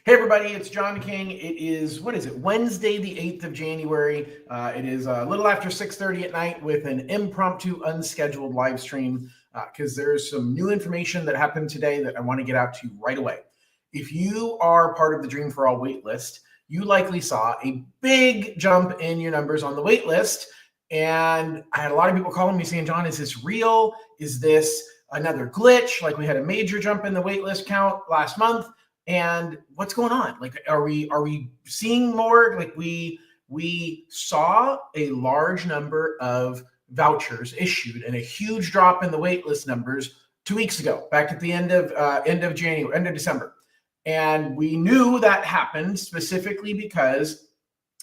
Hey everybody, it's John King. It is, Wednesday, the 8th of January. It is a little after 6:30 at night with an impromptu, unscheduled live stream because there's some new information that happened today that I want to get out to you right away. If you are part of the Dream for All waitlist, you likely saw a big jump in your numbers on the waitlist. And I had a lot of people calling me saying, John, is this real? Is this another glitch? Like we had a major jump in the waitlist count last month. And what's going on? Like, are we seeing more? Like we saw a large number of vouchers issued and a huge drop in the waitlist numbers 2 weeks ago, back at the end of January, end of December. And we knew that happened specifically because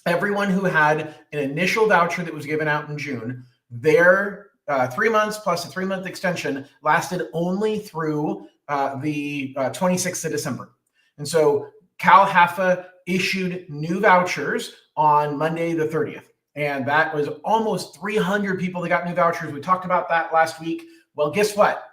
everyone who had an initial voucher that was given out in June, their 3 months plus a 3-month extension lasted only through the 26th of December. And so Cal HAFA issued new vouchers on Monday, the 30th. And that was almost 300 people that got new vouchers. We talked about that last week. Well, guess what?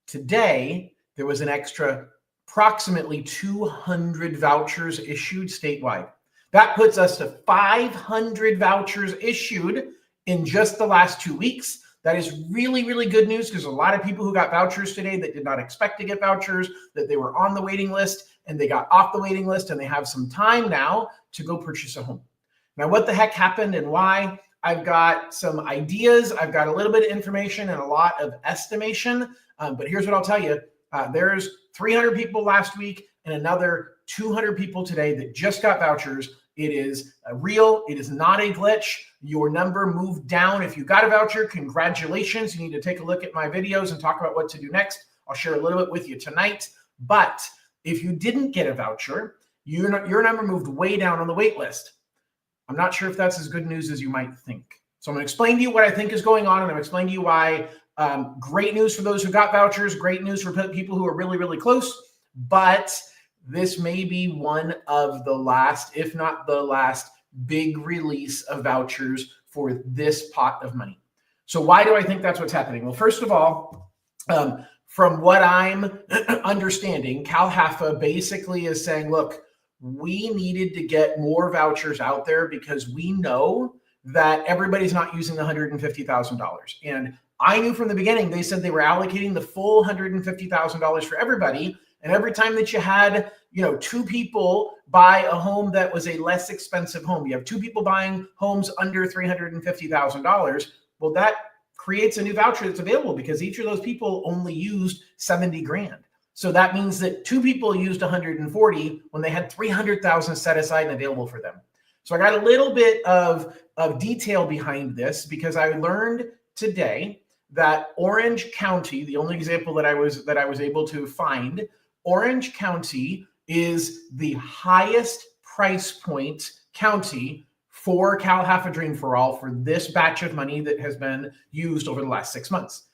Today, there was an extra approximately 200 vouchers issued statewide. That puts us to 500 vouchers issued in just the last 2 weeks. That is really, really good news because a lot of people who got vouchers today that did not expect to get vouchers, that they were on the waiting list and they got off the waiting list and they have some time now to go purchase a home. Now, what the heck happened and why? I've got some ideas. I've got a little bit of information and a lot of estimation. But here's what I'll tell you. There's 300 people last week and another 200 people today that just got vouchers. It is real. It is not a glitch. Your number moved down. If you got a voucher, congratulations. You need to take a look at my videos and talk about what to do next. I'll share a little bit with you tonight. But if you didn't get a voucher, your number moved way down on the wait list. I'm not sure if that's as good news as you might think. So I'm going to explain to you what I think is going on, and I'm going to explain to you why. Great news for those who got vouchers. Great news for people who are really, really close. But this may be one of the last, if not the last, big release of vouchers for this pot of money. So why do I think that's what's happening? Well, first of all, from what I'm understanding, Cal HAFA basically is saying, look, we needed to get more vouchers out there because we know that everybody's not using the $150,000. And I knew from the beginning, they said they were allocating the full $150,000 for everybody. And every time that you had, two people buy a home that was a less expensive home, you have two people buying homes under $350,000. Well, that creates a new voucher that's available because each of those people only used 70 grand. So that means that two people used 140 when they had 300,000 set aside and available for them. So I got a little bit of detail behind this because I learned today that Orange County, the only example that I was able to find, Orange County is the highest price point county for Cal HAFA Dream for All for this batch of money that has been used over the last 6 months.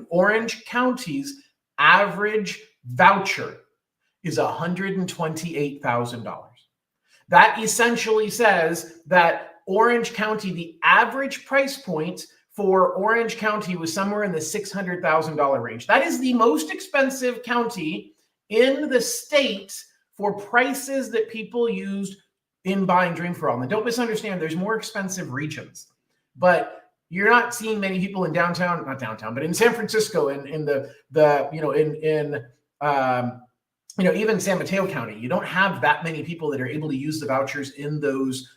Orange County's average voucher is $128,000. That essentially says that Orange County, the average price point for Orange County was somewhere in the $600,000 range. That is the most expensive county in the state for prices that people used in buying Dream for All. And don't misunderstand, there's more expensive regions, but you're not seeing many people in not downtown, but in San Francisco and even San Mateo County. You don't have that many people that are able to use the vouchers in those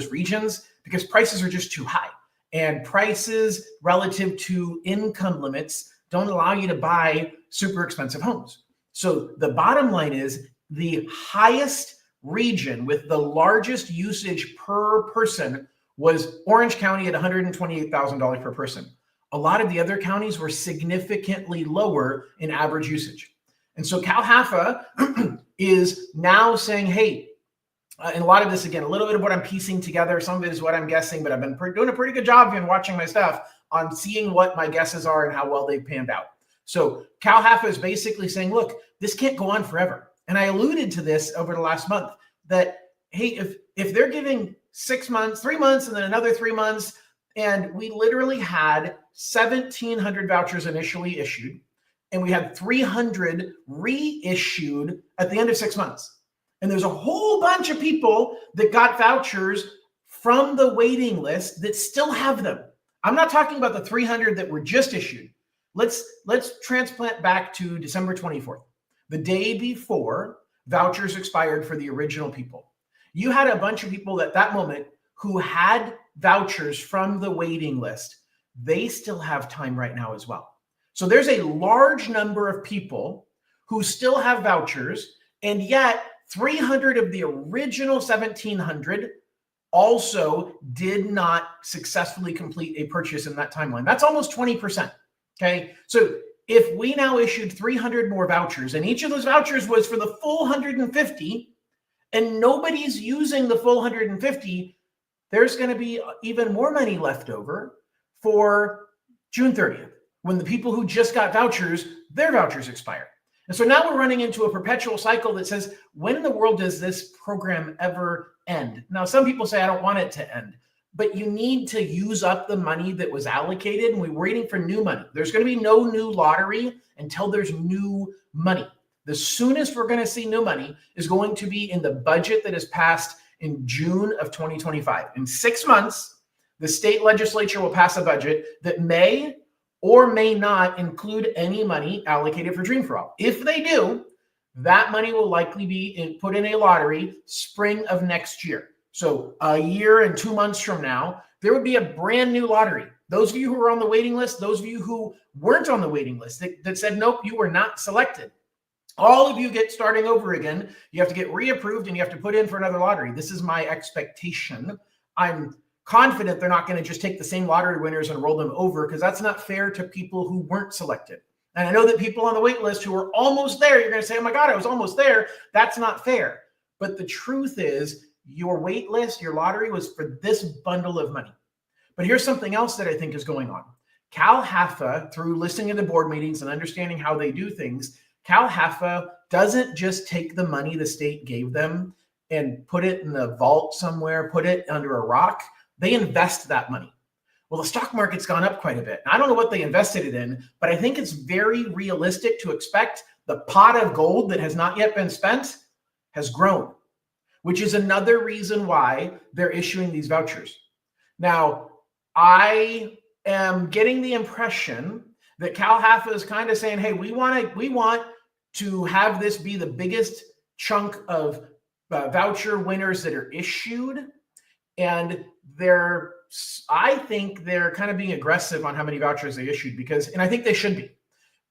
regions because prices are just too high. And prices relative to income limits don't allow you to buy super expensive homes. So the bottom line is the highest region with the largest usage per person was Orange County at $128,000 per person. A lot of the other counties were significantly lower in average usage. And so Cal HAFA is now saying, hey, and a lot of this, again, a little bit of what I'm piecing together, some of it is what I'm guessing, but I've been doing a pretty good job in watching my stuff on seeing what my guesses are and how well they've panned out. So Cal HAFA is basically saying, look, this can't go on forever. And I alluded to this over the last month that, hey, if they're giving 6 months, 3 months, and then another 3 months, and we literally had 1,700 vouchers initially issued, and we had 300 reissued at the end of 6 months. And there's a whole bunch of people that got vouchers from the waiting list that still have them. I'm not talking about the 300 that were just issued. Let's transplant back to December 24th, the day before vouchers expired for the original people. You had a bunch of people at that moment who had vouchers from the waiting list. They still have time right now as well. So there's a large number of people who still have vouchers, and yet 300 of the original 1,700 also did not successfully complete a purchase in that timeline. That's almost 20%. Okay. So if we now issued 300 more vouchers, and each of those vouchers was for the full 150, and nobody's using the full 150, there's going to be even more money left over for June 30th, when the people who just got vouchers, their vouchers expire. And so now we're running into a perpetual cycle that says, when in the world does this program ever end? Now, some people say, I don't want it to end, but you need to use up the money that was allocated, and we're waiting for new money. There's going to be no new lottery until there's new money. The soonest we're going to see new money is going to be in the budget that is passed in June of 2025. In 6 months, the state legislature will pass a budget that may or may not include any money allocated for Dream for All. If they do, that money will likely be put in a lottery spring of next year. So a year and 2 months from now, there would be a brand new lottery. Those of you who are on the waiting list, those of you who weren't on the waiting list that said, nope, you were not selected. All of you get starting over again. You have to get reapproved and you have to put in for another lottery. This is my expectation. I'm confident they're not going to just take the same lottery winners and roll them over, because that's not fair to people who weren't selected. And I know that people on the wait list who are almost there, you're going to say, oh my God, I was almost there. That's not fair. But the truth is, your wait list, your lottery was for this bundle of money. But here's something else that I think is going on. Cal HAFA, through listening to board meetings and understanding how they do things, Cal HAFA doesn't just take the money the state gave them and put it in the vault somewhere, put it under a rock. They invest that money. Well, the stock market's gone up quite a bit. I don't know what they invested it in, but I think it's very realistic to expect the pot of gold that has not yet been spent has grown, which is another reason why they're issuing these vouchers. Now, I am getting the impression that Cal HAFA is kind of saying, hey, we want to have this be the biggest chunk of voucher winners that are issued. And I think they're kind of being aggressive on how many vouchers they issued, and I think they should be,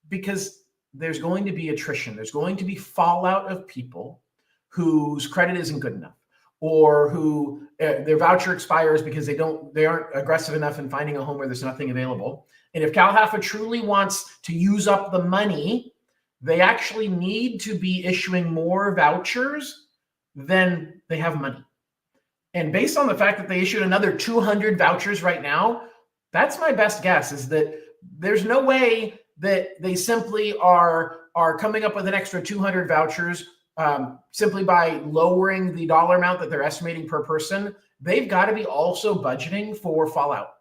because there's going to be attrition. There's going to be fallout of people whose credit isn't good enough, or who their voucher expires because they aren't aggressive enough in finding a home where there's nothing available. And if Cal HAFA truly wants to use up the money, they actually need to be issuing more vouchers than they have money. And based on the fact that they issued another 200 vouchers right now, that's my best guess, is that there's no way that they simply are coming up with an extra 200 vouchers simply by lowering the dollar amount that they're estimating per person. They've got to be also budgeting for fallout.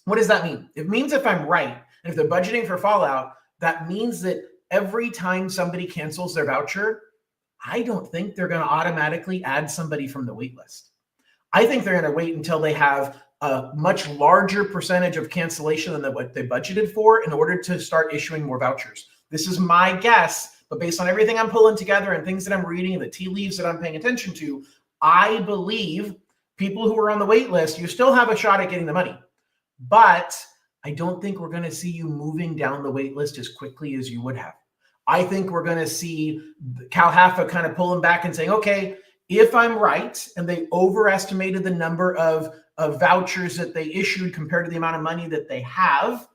What does that mean? It means, if I'm right, and if they're budgeting for fallout, that means that every time somebody cancels their voucher, I don't think they're going to automatically add somebody from the wait list. I think they're going to wait until they have a much larger percentage of cancellation than what they budgeted for in order to start issuing more vouchers. This is my guess, but based on everything I'm pulling together and things that I'm reading and the tea leaves that I'm paying attention to, I believe people who are on the wait list, you still have a shot at getting the money. But I don't think we're going to see you moving down the wait list as quickly as you would have. I think we're going to see Cal HAFA kind of pulling back and saying, okay, if I'm right, and they overestimated the number of vouchers that they issued compared to the amount of money that they have,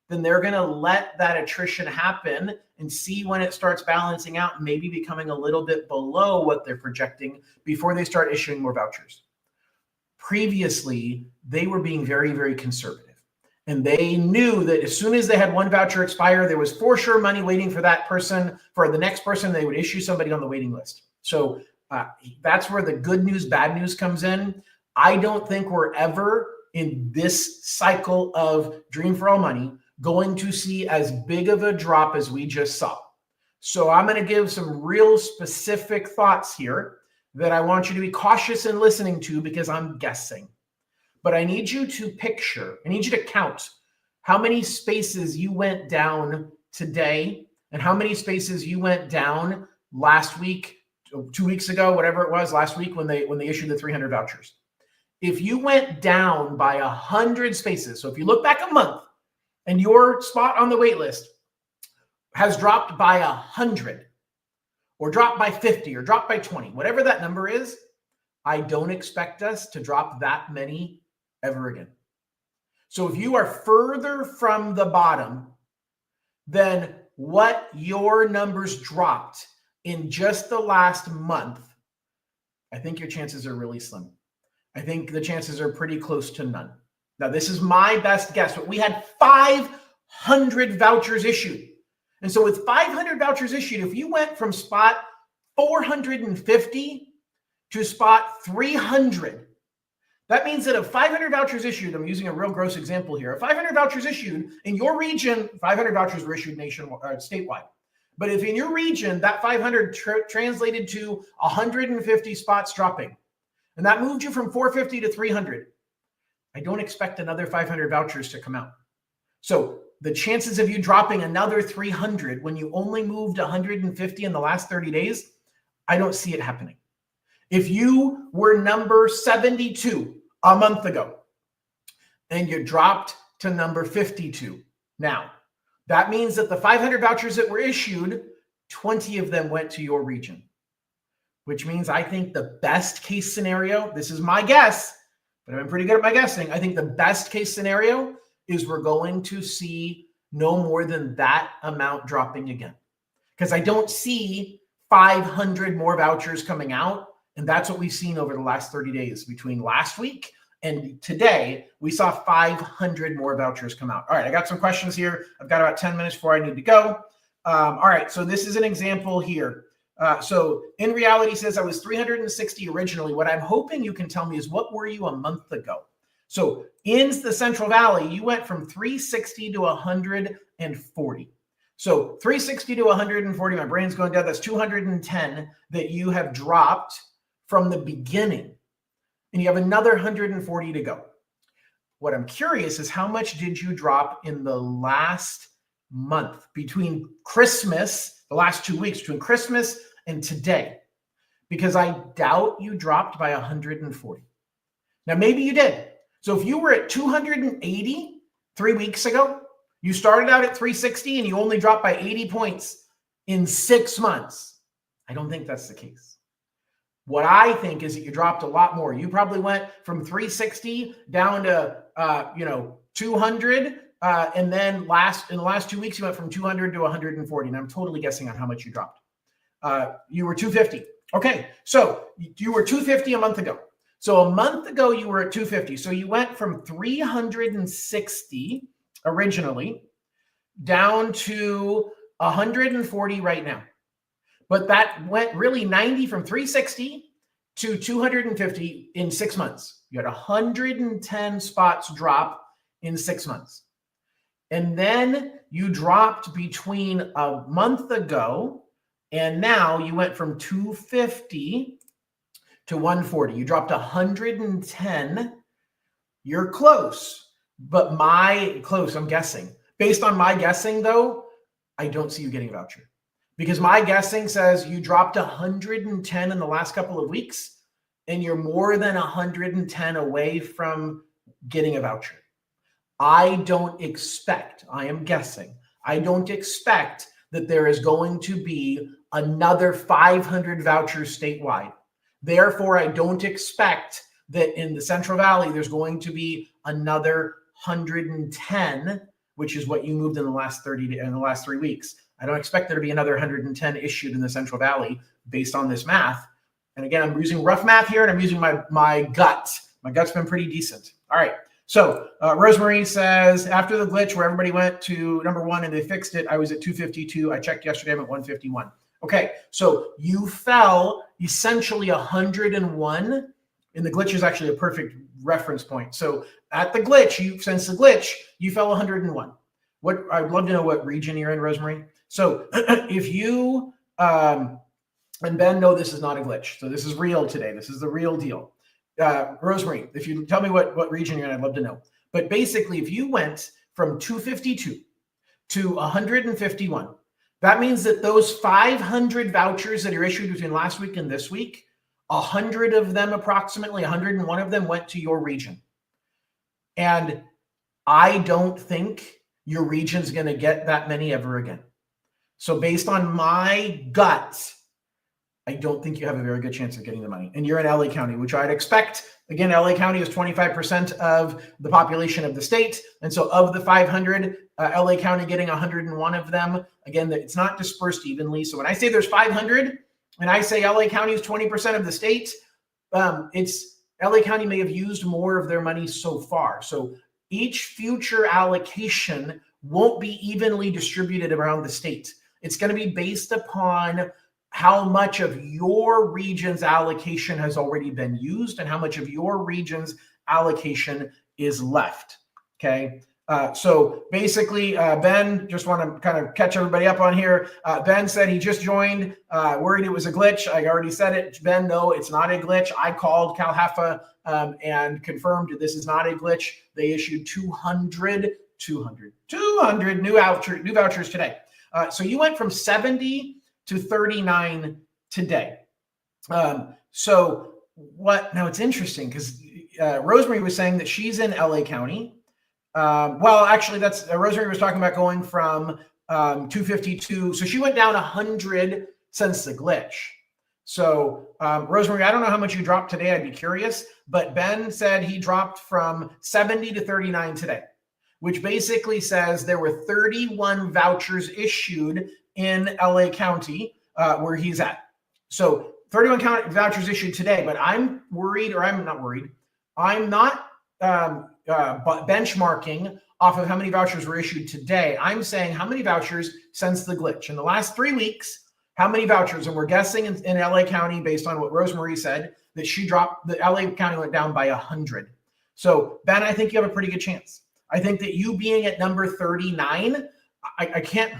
then they're going to let that attrition happen and see when it starts balancing out, maybe becoming a little bit below what they're projecting before they start issuing more vouchers. Previously, they were being very, very conservative. And they knew that as soon as they had one voucher expire, there was for sure money waiting for that person. For the next person, they would issue somebody on the waiting list. So that's where the good news, bad news comes in. I don't think we're ever in this cycle of Dream for All money going to see as big of a drop as we just saw. So I'm going to give some real specific thoughts here. that I want you to be cautious in listening to because I'm guessing. But I need you to picture, I need you to count how many spaces you went down today and how many spaces you went down last week, 2 weeks ago, whatever it was, last week when they issued the 300 vouchers. If you went down by 100 spaces, so if you look back a month and your spot on the wait list has dropped by 100 or dropped by 50 or dropped by 20, whatever that number is, I don't expect us to drop that many ever again. So if you are further from the bottom than what your numbers dropped in just the last month, I think your chances are really slim. I think the chances are pretty close to none. Now, this is my best guess, but we had 500 vouchers issued. And so with 500 vouchers issued, if you went from spot 450 to spot 300, that means that of 500 vouchers issued, I'm using a real gross example here, of 500 vouchers issued in your region, 500 vouchers were issued nationwide, statewide. But if in your region, that 500 translated to 150 spots dropping, and that moved you from 450 to 300, I don't expect another 500 vouchers to come out. So the chances of you dropping another 300 when you only moved 150 in the last 30 days, I don't see it happening. If you were number 72 a month ago and you dropped to number 52 now, that means that the 500 vouchers that were issued, 20 of them went to your region, which means I think the best case scenario, this is my guess, but I've been pretty good at my guessing. I think the best case scenario is we're going to see no more than that amount dropping again, because I don't see 500 more vouchers coming out. And that's what we've seen over the last 30 days. Between last week and today, we saw 500 more vouchers come out. All right, I got some questions here. I've got about 10 minutes before I need to go. All right, so this is an example here. So in reality says I was 360 originally. What I'm hoping you can tell me is what were you a month ago? So in the Central Valley, you went from 360 to 140. So 360 to 140, my brain's going down. That's 210 that you have dropped from the beginning. And you have another 140 to go. What I'm curious is how much did you drop in the last month between Christmas, the last 2 weeks, between Christmas and today? Because I doubt you dropped by 140. Now, maybe you did. So if you were at 280 3 weeks ago, you started out at 360 and you only dropped by 80 points in 6 months. I don't think that's the case. What I think is that you dropped a lot more. You probably went from 360 down to 200, and then in the last 2 weeks you went from 200 to 140. And I'm totally guessing on how much you dropped. You were 250. Okay, so you were 250 a month ago. So a month ago you were at 250. So you went from 360 originally down to 140 right now. But that went really 90 from 360 to 250 in 6 months. You had 110 spots drop in 6 months. And then you dropped between a month ago and now you went from 250 to 140. You dropped 110. You're close, but I'm guessing. Based on my guessing though, I don't see you getting a voucher. Because my guessing says you dropped 110 in the last couple of weeks, and you're more than 110 away from getting a voucher. I don't expect that there is going to be another 500 vouchers statewide. Therefore, I don't expect that in the Central Valley, there's going to be another 110, which is what you moved in the last 3 weeks. I don't expect there to be another 110 issued in the Central Valley based on this math. And again, I'm using rough math here and I'm using my gut. My gut's been pretty decent. All right. So Rosemary says, after the glitch where everybody went to number 1 and they fixed it, I was at 252. I checked yesterday, I'm at 151. Okay. So you fell essentially 101. And the glitch is actually a perfect reference point. So at the glitch, since the glitch, you fell 101. I'd love to know what region you're in, Rosemary. So if you And Ben, no, this is not a glitch. So this is real today. This is the real deal. Rosemary, if you tell me what region you're in, I'd love to know. But basically, if you went from 252 to 151, that means that those 500 vouchers that are issued between last week and this week, 100 of them, approximately 101 of them, went to your region. And I don't think your region's going to get that many ever again. So based on my gut, I don't think you have a very good chance of getting the money. And you're in LA County, which I'd expect. Again, LA County is 25% of the population of the state. And so of the 500, LA County getting 101 of them. Again, it's not dispersed evenly. So when I say there's 500 and I say LA County is 20% of the state, it's LA County may have used more of their money so far. So each future allocation won't be evenly distributed around the state. It's going to be based upon how much of your region's allocation has already been used and how much of your region's allocation is left. Okay. So basically, Ben, just want to kind of catch everybody up on here. Ben said he just joined, worried it was a glitch. I already said it. Ben, no, it's not a glitch. I called CalHFA and confirmed this is not a glitch. They issued 200 new vouchers today. So you went from 70 to 39 today. So what, now it's interesting because Rosemary was saying that she's in LA County. Well, actually that's, Rosemary was talking about going from 252. So she went down 100 since the glitch. So Rosemary, I don't know how much you dropped today. I'd be curious, but Ben said he dropped from 70 to 39 today, which basically says there were 31 vouchers issued in LA County where he's at. So 31 vouchers issued today, but I'm worried, or I'm not worried. I'm not benchmarking off of how many vouchers were issued today. I'm saying how many vouchers since the glitch. In the last 3 weeks, how many vouchers? And we're guessing in LA County, based on what Rosemary said, that she dropped, the LA County went down by 100. So Ben, I think you have a pretty good chance. I think that you being at number 39, I can't,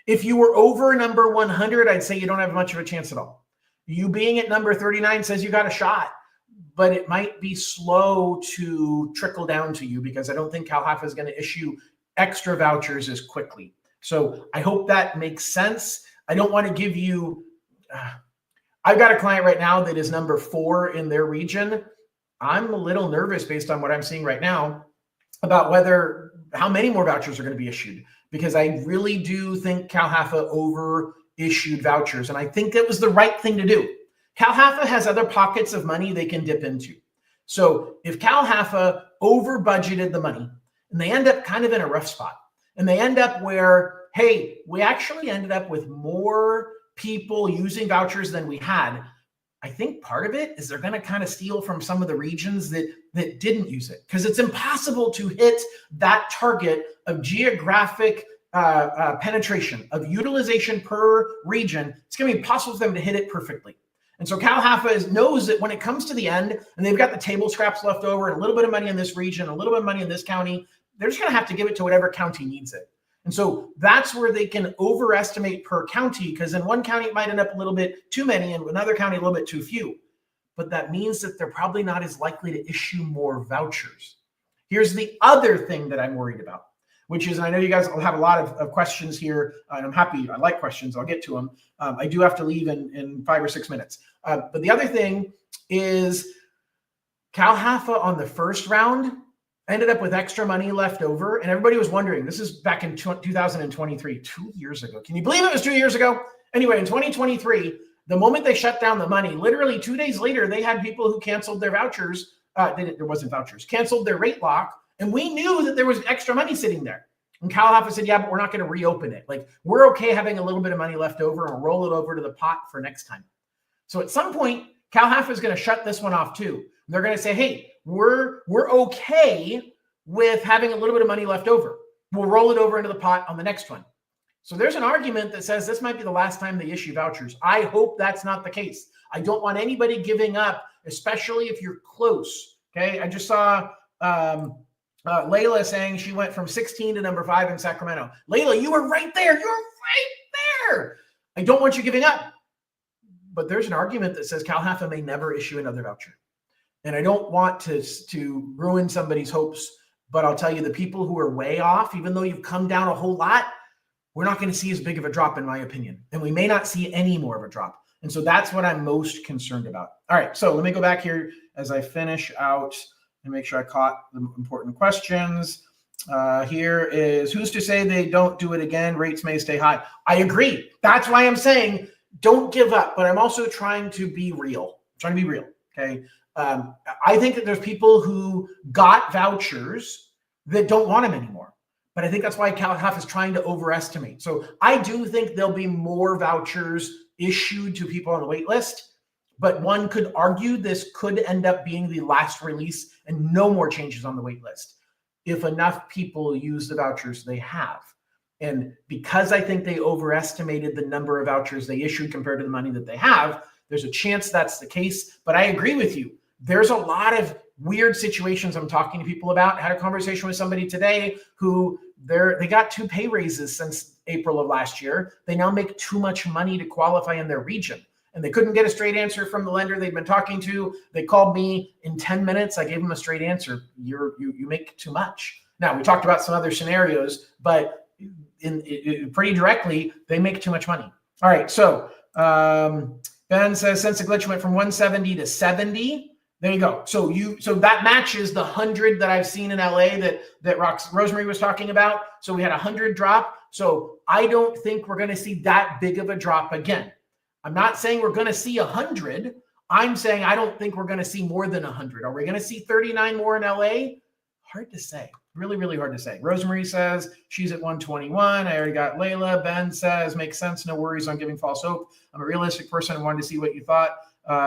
if you were over number 100, I'd say you don't have much of a chance at all. You being at number 39 says you got a shot, but it might be slow to trickle down to you because I don't think CalHFA is going to issue extra vouchers as quickly. So I hope that makes sense. I don't want to give you, I've got a client right now that is number 4 in their region. I'm a little nervous based on what I'm seeing right now about how many more vouchers are going to be issued, because I really do think CalHFA over issued vouchers. And I think that was the right thing to do. CalHFA has other pockets of money they can dip into. So if CalHFA over budgeted the money and they end up kind of in a rough spot and they end up where, hey, we actually ended up with more people using vouchers than we had, I think part of it is they're going to kind of steal from some of the regions that didn't use it, because it's impossible to hit that target of geographic penetration, of utilization per region. It's going to be impossible for them to hit it perfectly. And so CalHFA knows that when it comes to the end and they've got the table scraps left over and a little bit of money in this region, a little bit of money in this county, they're just going to have to give it to whatever county needs it. And so that's where they can overestimate per county, because in one county it might end up a little bit too many and another county a little bit too few. But that means that they're probably not as likely to issue more vouchers. Here's the other thing that I'm worried about, which is, and I know you guys will have a lot of questions here, and I'm happy, I like questions, I'll get to them. I do have to leave in 5 or 6 minutes. But the other thing is CalHFA on the first round ended up with extra money left over, and everybody was wondering, this is back in 2023, 2 years ago. Can you believe it was 2 years ago? Anyway, in 2023, the moment they shut down the money, literally 2 days later, they had people who canceled their vouchers. There wasn't vouchers, canceled their rate lock. And we knew that there was extra money sitting there. And CalHFA said, yeah, but we're not going to reopen it. Like, we're okay having a little bit of money left over and we'll roll it over to the pot for next time. So at some point, CalHFA is going to shut this one off too. They're going to say, hey, we're okay with having a little bit of money left over. We'll roll it over into the pot on the next one. So there's an argument that says this might be the last time they issue vouchers. I hope that's not the case. I don't want anybody giving up, especially if you're close. Okay. I just saw Layla saying she went from 16 to number 5 in Sacramento. Layla, you were right there. You're right there. I don't want you giving up. but there's an argument that says CalHFA may never issue another voucher. And I don't want to ruin somebody's hopes, but I'll tell you, the people who are way off, even though you've come down a whole lot, we're not going to see as big of a drop, in my opinion. And we may not see any more of a drop. And so that's what I'm most concerned about. All right, so let me go back here as I finish out and make sure I caught the important questions. Here is, who's to say they don't do it again? Rates may stay high. I agree. That's why I'm saying don't give up. But I'm also trying to be real. Okay. I think that there's people who got vouchers that don't want them anymore. But I think that's why CalHFA is trying to overestimate. So I do think there'll be more vouchers issued to people on the wait list. But one could argue this could end up being the last release and no more changes on the wait list if enough people use the vouchers they have. And because I think they overestimated the number of vouchers they issued compared to the money that they have, there's a chance that's the case. But I agree with you. There's a lot of weird situations I'm talking to people about. I had a conversation with somebody today who they got 2 pay raises since April of last year. They now make too much money to qualify in their region. And they couldn't get a straight answer from the lender they'd been talking to. They called me in 10 minutes. I gave them a straight answer. You make too much. Now, we talked about some other scenarios, but pretty directly, they make too much money. All right, so Ben says, since the glitch went from 170 to 70, there you go. So that matches the 100 that I've seen in LA that Rosemary was talking about. So we had 100 drop. So I don't think we're going to see that big of a drop again. I'm not saying we're going to see 100. I'm saying I don't think we're going to see more than 100. Are we going to see 39 more in LA? Hard to say. Really, really hard to say. Rosemary says she's at 121. I already got Layla. Ben says, makes sense. No worries on giving false hope. I'm a realistic person and wanted to see what you thought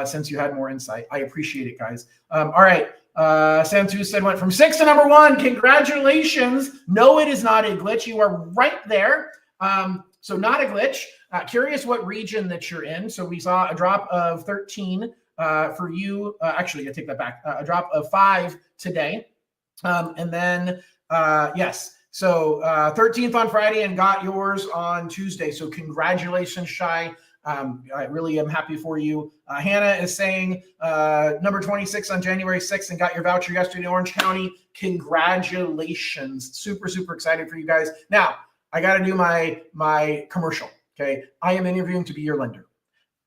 since you had more insight. I appreciate it, guys. All right. Santu said went from 6 to number 1. Congratulations. No, it is not a glitch. You are right there. So not a glitch. Curious what region that you're in. So we saw a drop of 13 for you. Actually, I take that back. A drop of 5 today. And then, yes. So 13th on Friday and got yours on Tuesday. So congratulations, Shai. I really am happy for you. Hannah is saying number 26 on January 6th and got your voucher yesterday in Orange County. Congratulations. Super, super excited for you guys. Now, I got to do my commercial. Okay. I am interviewing to be your lender.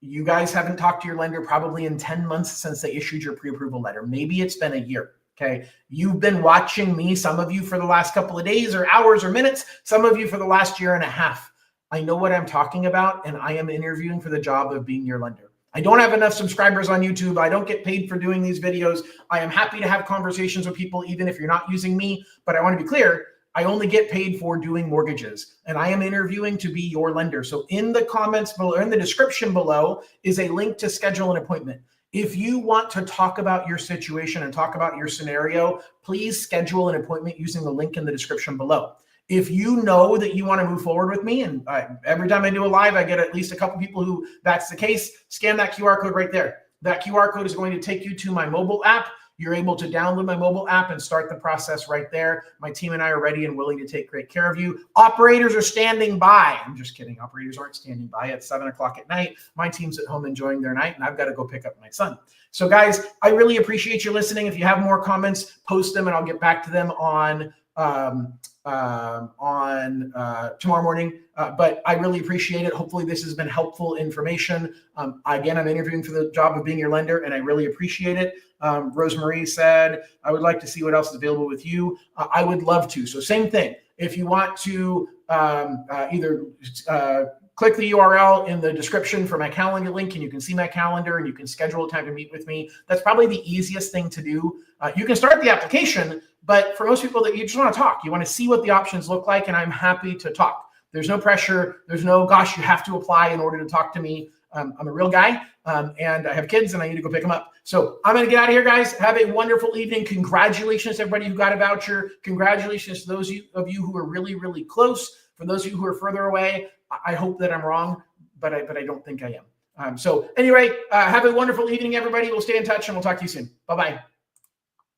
You guys haven't talked to your lender probably in 10 months since they issued your pre-approval letter. Maybe it's been a year. Okay. You've been watching me, some of you for the last couple of days or hours or minutes, some of you for the last year and a half. I know what I'm talking about, and I am interviewing for the job of being your lender. I don't have enough subscribers on YouTube. I don't get paid for doing these videos. I am happy to have conversations with people, even if you're not using me, but I want to be clear. I only get paid for doing mortgages, and I am interviewing to be your lender. So in the comments below, or in the description below, is a link to schedule an appointment. If you want to talk about your situation and talk about your scenario, please schedule an appointment using the link in the description below. If you know that you want to move forward with me, and every time I do a live, I get at least a couple people who that's the case, scan that QR code right there. That QR code is going to take you to my mobile app. You're able to download my mobile app and start the process right there. My team and I are ready and willing to take great care of you. Operators are standing by. I'm just kidding. Operators aren't standing by at 7 o'clock at night. My team's at home enjoying their night, and I've got to go pick up my son. So guys, I really appreciate you listening. If you have more comments, post them and I'll get back to them on tomorrow morning. But I really appreciate it. Hopefully this has been helpful information. Again, I'm interviewing for the job of being your lender, and I really appreciate it. Rosemary said, I would like to see what else is available with you. I would love to. So same thing. If you want to either click the URL in the description for my calendar link, and you can see my calendar and you can schedule a time to meet with me. That's probably the easiest thing to do. You can start the application, but for most people that you just want to talk, you want to see what the options look like, and I'm happy to talk. There's no pressure. There's no, gosh, you have to apply in order to talk to me. I'm a real guy, and I have kids, and I need to go pick them up. So I'm going to get out of here, guys. Have a wonderful evening. Congratulations to everybody who got a voucher. Congratulations to those of you who are really, really close. For those of you who are further away, I hope that I'm wrong, but I don't think I am. So anyway, have a wonderful evening, everybody. We'll stay in touch, and we'll talk to you soon. Bye-bye.